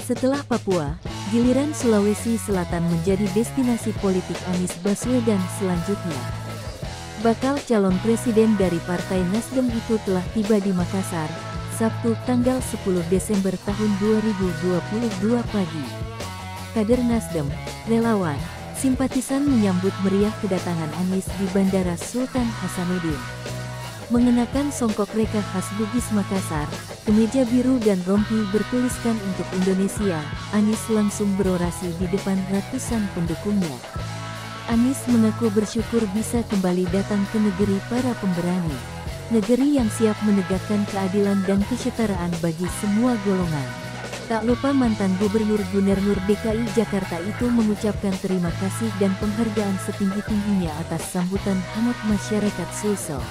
Setelah Papua, giliran Sulawesi Selatan menjadi destinasi politik Anies Baswedan selanjutnya. Bakal calon presiden dari Partai Nasdem itu telah tiba di Makassar, Sabtu tanggal 10 Desember tahun 2022 pagi. Kader Nasdem, relawan, simpatisan menyambut meriah kedatangan Anies di Bandara Sultan Hasanuddin. Mengenakan songkok reka khas Bugis Makassar, kemeja biru dan rompi bertuliskan untuk Indonesia, Anies langsung berorasi di depan ratusan pendukungnya. Anies mengaku bersyukur bisa kembali datang ke negeri para pemberani, negeri yang siap menegakkan keadilan dan kesetaraan bagi semua golongan. Tak lupa mantan Gubernur DKI Jakarta itu mengucapkan terima kasih dan penghargaan setinggi-tingginya atas sambutan hangat masyarakat Sulsel.